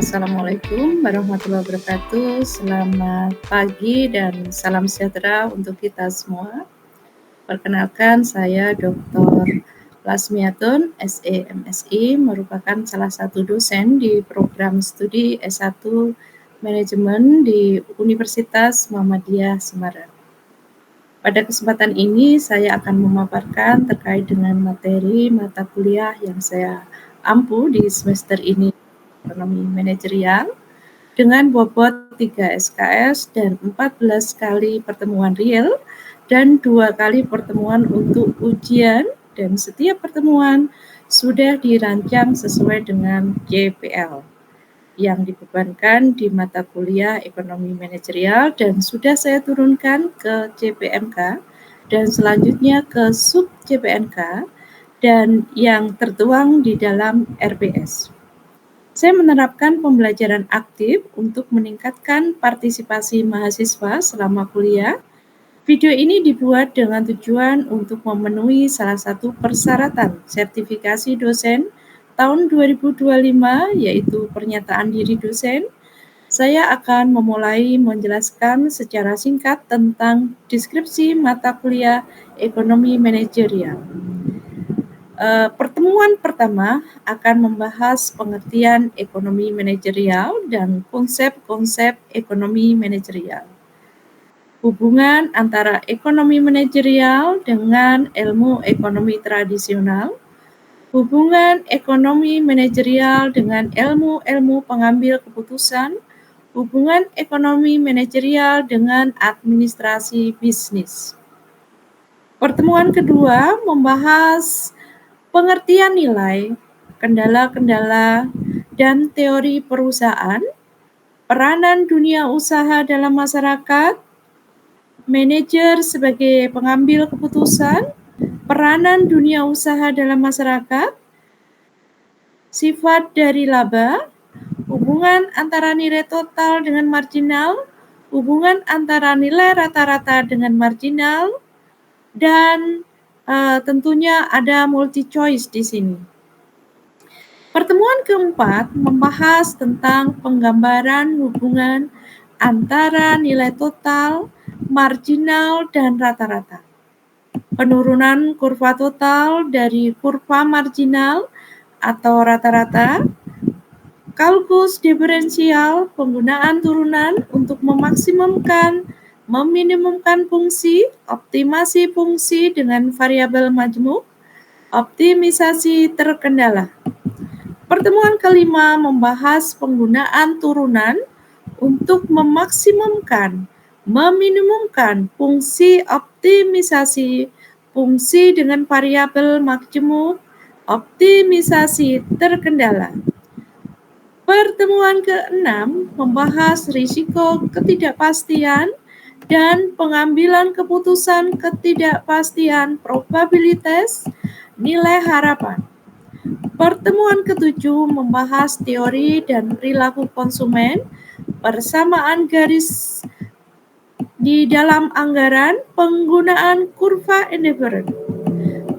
Assalamualaikum warahmatullahi wabarakatuh. Selamat pagi dan salam sejahtera untuk kita semua. Perkenalkan, saya Dr. Lasmiatun, SE MSI, merupakan salah satu dosen di program studi S1 Manajemen di Universitas Muhammadiyah Semarang. Pada kesempatan ini, saya akan memaparkan terkait dengan materi mata kuliah yang saya ampu di semester ini, Ekonomi Manajerial, dengan bobot 3 SKS dan 14 kali pertemuan real dan 2 kali pertemuan untuk ujian, dan setiap pertemuan sudah dirancang sesuai dengan JPL yang dibebankan di mata kuliah Ekonomi Manajerial dan sudah saya turunkan ke CPMK dan selanjutnya ke sub CPNK dan yang tertuang di dalam RPS. Saya menerapkan pembelajaran aktif untuk meningkatkan partisipasi mahasiswa selama kuliah. Video ini dibuat dengan tujuan untuk memenuhi salah satu persyaratan sertifikasi dosen tahun 2025, yaitu pernyataan diri dosen. Saya akan memulai menjelaskan secara singkat tentang deskripsi mata kuliah Ekonomi Manajerial. Pertemuan pertama akan membahas pengertian ekonomi manajerial dan konsep-konsep ekonomi manajerial. Hubungan antara ekonomi manajerial dengan ilmu ekonomi tradisional, hubungan ekonomi manajerial dengan ilmu-ilmu pengambil keputusan, hubungan ekonomi manajerial dengan administrasi bisnis. Pertemuan kedua membahas pengertian nilai, kendala-kendala, dan teori perusahaan, peranan dunia usaha dalam masyarakat, manajer sebagai pengambil keputusan, peranan dunia usaha dalam masyarakat, sifat dari laba, hubungan antara nilai total dengan marginal, hubungan antara nilai rata-rata dengan marginal, dan tentunya ada multi choice di sini. Pertemuan keempat membahas tentang penggambaran hubungan antara nilai total, marginal, dan rata-rata. Penurunan kurva total dari kurva marginal atau rata-rata, kalkulus diferensial, penggunaan turunan untuk meminimumkan fungsi, optimasi fungsi dengan variabel majmuk, optimisasi terkendala. Pertemuan kelima membahas penggunaan turunan untuk meminimumkan fungsi optimisasi fungsi dengan variabel majmuk, optimisasi terkendala. Pertemuan keenam membahas risiko ketidakpastian dan pengambilan keputusan ketidakpastian probabilitas nilai harapan. Pertemuan ketujuh membahas teori dan perilaku konsumen, persamaan garis di dalam anggaran, penggunaan kurva indifferent.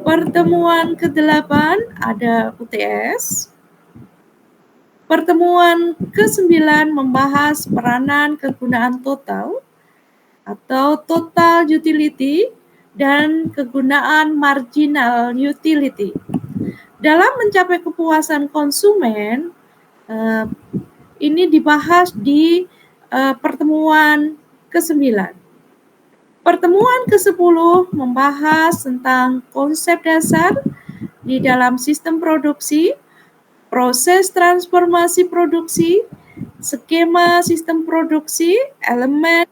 Pertemuan ke-8 ada UTS. Pertemuan ke-9 membahas peranan kegunaan total atau total utility dan kegunaan marginal utility. Dalam mencapai kepuasan konsumen, ini dibahas di pertemuan ke-9. Pertemuan ke-10 membahas tentang konsep dasar di dalam sistem produksi, proses transformasi produksi, skema sistem produksi, elemen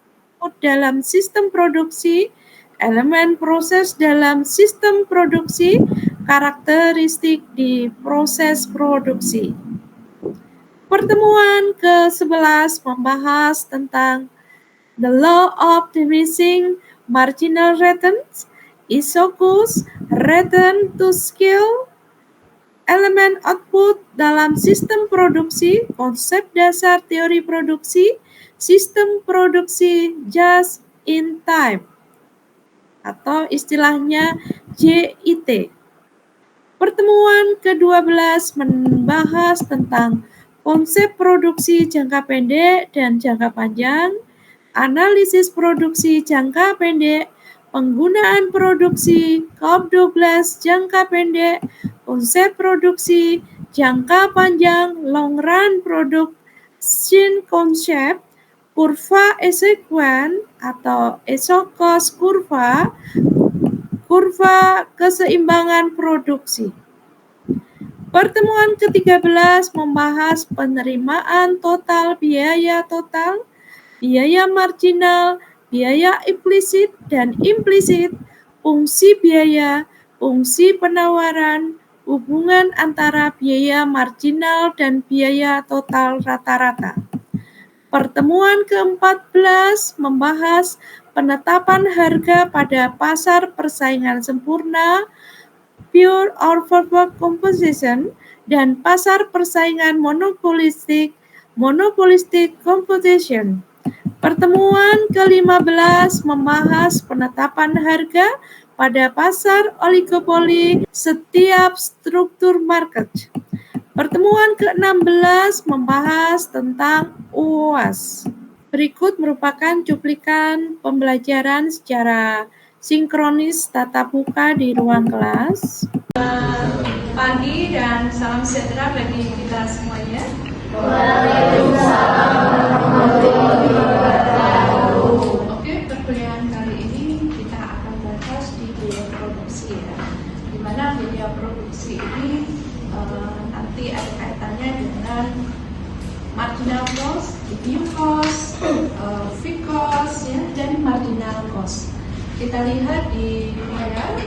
dalam sistem produksi, elemen proses dalam sistem produksi, karakteristik di proses produksi. Pertemuan ke-11 membahas tentang the law of diminishing marginal returns, Isocus, return to scale, elemen output dalam sistem produksi, konsep dasar teori produksi, sistem produksi just in time, atau istilahnya JIT. Pertemuan ke-12 membahas tentang konsep produksi jangka pendek dan jangka panjang, analisis produksi jangka pendek, penggunaan produksi COP12 jangka pendek, konsep produksi jangka panjang long run production concept, kurva Esequan atau Esokos kurva keseimbangan produksi. Pertemuan ke-13 membahas penerimaan total, biaya marginal, biaya implisit dan implisit, fungsi biaya, fungsi penawaran, hubungan antara biaya marginal dan biaya total rata-rata. Pertemuan ke-14 membahas penetapan harga pada pasar persaingan sempurna, pure or perfect composition, dan pasar persaingan monopolistik competition. Pertemuan ke-15 membahas penetapan harga pada pasar oligopoli setiap struktur market. Pertemuan ke-16 membahas tentang UAS. Berikut merupakan cuplikan pembelajaran secara sinkronis tatap muka di ruang kelas. Pagi dan salam sejahtera bagi kita semuanya. Oke, perkuliahan kali ini kita akan bahas di biaya produksi ya. Di mana biaya produksi ini nanti ada kaitannya dengan marginal cost, GPU cost, fixed cost ya, dan marginal cost. Kita lihat di layar.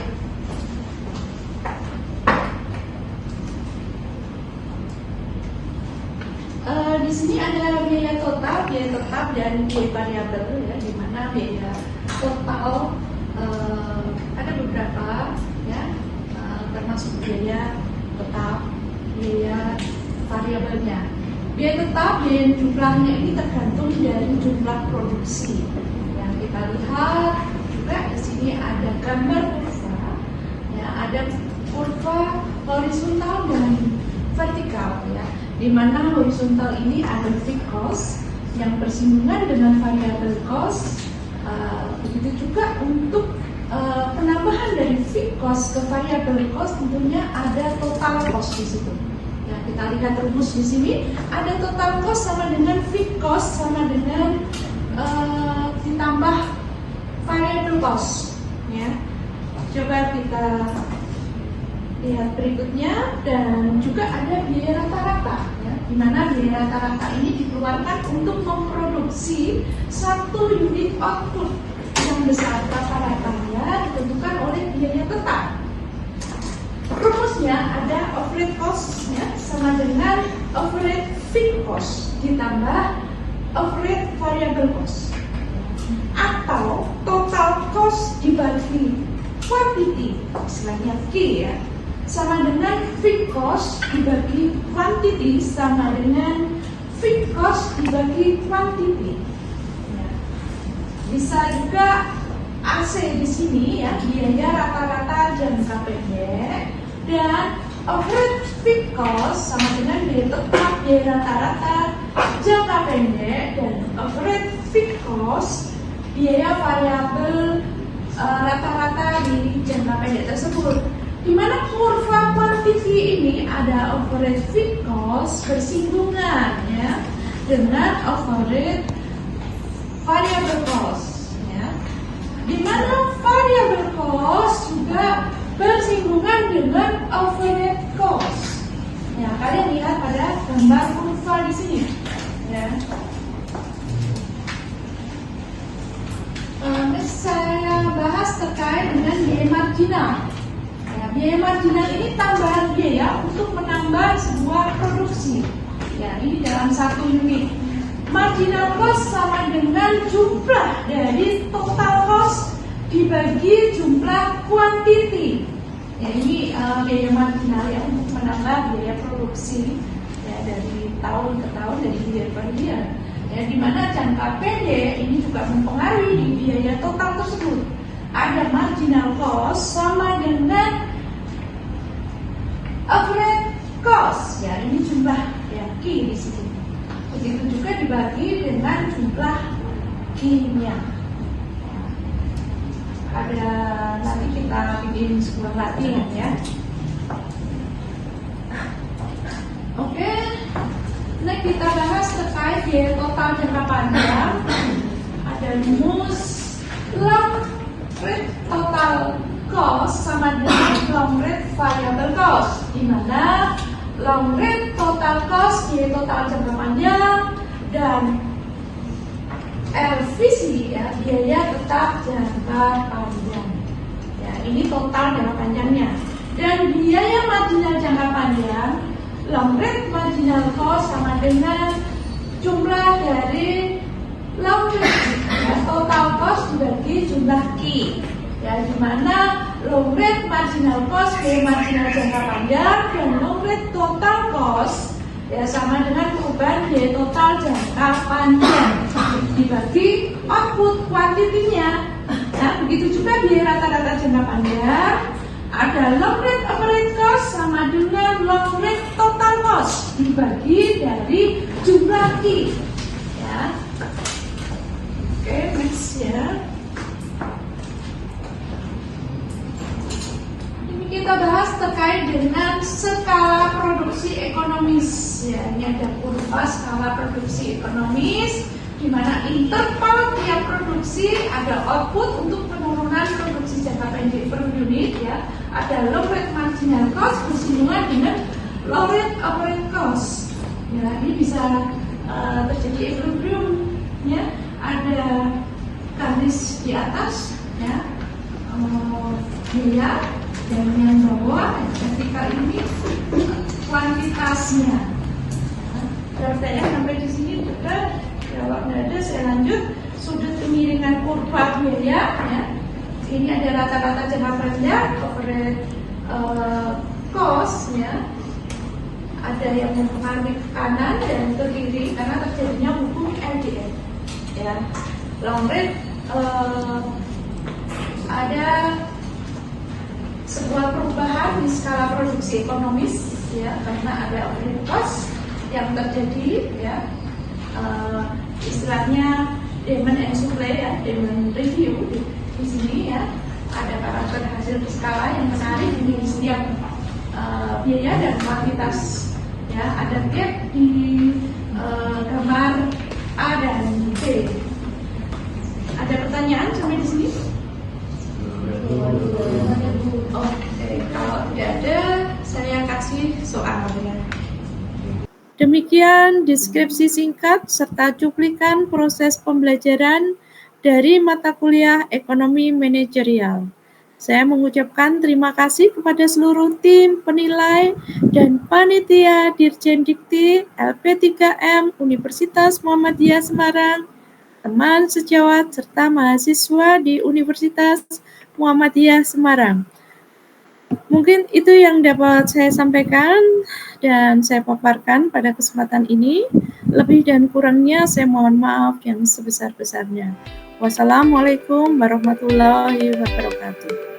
Di sini ada biaya total, biaya tetap, dan biaya variabel ya, di mana biaya total ada beberapa ya, termasuk biaya tetap, biaya variabelnya. Biaya tetap, biaya jumlahnya ini tergantung dari jumlah produksi. Yang kita lihat juga di sini ada gambar kurva, ya, ada kurva horizontal dan vertikal ya. Di mana horizontal ini ada fixed cost yang bersinggungan dengan variable cost. Begitu juga untuk penambahan dari fixed cost ke variable cost tentunya ada total cost di situ. Ya, kita lihat rumus di sini ada total cost sama dengan fixed cost sama dengan ditambah variable cost. Ya, coba kita lihat berikutnya, dan juga ada biaya rata-rata ya, di mana biaya rata-rata ini dikeluarkan untuk memproduksi satu unit output yang besar. Rata-ratanya ditentukan oleh biaya tetap. Rumusnya ada overhead cost ya, sama dengan overhead fixed cost ditambah overhead variable cost, atau total cost dibagi quantity, istilahnya Q ya, sama dengan fixed cost dibagi quantity sama dengan fixed cost dibagi quantity. Ya. Bisa juga AC di sini ya, biaya rata-rata jangka pendek, dan overhead fixed cost sama dengan biaya tetap, biaya rata-rata jangka pendek, dan overhead fixed cost biaya variabel rata-rata di jangka pendek tersebut. Di mana kurva quantity ini ada overhead fixed cost bersinggungan ya dengan overhead variable cost ya. Di mana variable cost juga bersinggungan dengan overhead cost. Ya, kalian lihat pada gambar kurva di sini ya. Saya bahas terkait dengan biaya marginal. Biaya marginal ini tambahan biaya untuk menambah sebuah produksi. Ya, ini dalam satu unit. Marginal cost sama dengan jumlah dari total cost dibagi jumlah quantity. Ya, ini biaya marginal ya, untuk menambah biaya produksi ya, dari tahun ke tahun, dari year per year. Ya, di mana jangka pendek ini juga mempengaruhi di biaya total tersebut. Ada marginal cost sama dengan overhead cost ya, ini jumlah ya, Ki di sini. Begitu juga dibagi dengan jumlah Q-nya. Ada nanti kita bikin sebuah latihan ya. Oke, nah kita bahas terkait biaya total jangka panjang. Ada rumus long rate total cost sama dengan long rate variable cost, di mana long rate total cost biaya total jangka panjang dan LVC ya, biaya tetap jangka panjang. Ya, ini total jangka panjangnya. Dan biaya marginal jangka panjang, long rate marginal cost sama dengan jumlah dari long rate ya, total cost dibagi jumlah Q. Ya, di mana long rate marginal cost biaya marginal jangka panjang dan long rate total cost ya sama dengan perubahan biaya total jangka panjang dibagi output kuantitinya. Nah, begitu juga biaya rata-rata jangka panjang ada long rate average cost sama dengan long rate total cost dibagi dari jumlah Q. Ya. Oke, next ya. Kita bahas terkait dengan skala produksi ekonomis ya. Ini ada kurva skala produksi ekonomis di mana interval tiap produksi ada output untuk penurunan produksi jangka pendek per unit ya. Ada low rate marginal cost bersinggungan dengan low rate average cost. Ya, ini bisa terjadi equilibrium ya. Ada garis di atas ya. Biaya dan yang bawah ketika ini kuantitasnya. Pertanyaan sampai di sini juga. Kalau nggak ada saya lanjut. Sudut kemiringan kurva biaya ya. Ini ada rata-rata jangka panjang average cost ya. Ada yang mempengaruhi ke kanan dan ke kiri karena terjadinya hukum LDR ya. Long rate ada sebuah perubahan di skala produksi ekonomis ya, karena ada operating cost yang terjadi ya, istilahnya demand and supply ya, demand review di sini ya. Ada karakter hasil skala yang menarik di setiap biaya dan kuantitas ya. Ada gap di gambar A dan B. Ada pertanyaan sampai di sini? Oke, kalau tidak ada, saya kasih soalnya. Demikian deskripsi singkat serta cuplikan proses pembelajaran dari mata kuliah Ekonomi Manajerial. Saya mengucapkan terima kasih kepada seluruh tim penilai dan panitia Dirjen Dikti LP3M Universitas Muhammadiyah Semarang, teman sejawat serta mahasiswa di Universitas Muhammadiyah Semarang. Mungkin itu yang dapat saya sampaikan dan saya paparkan pada kesempatan ini. Lebih dan kurangnya saya mohon maaf yang sebesar-besarnya. Wassalamualaikum warahmatullahi wabarakatuh.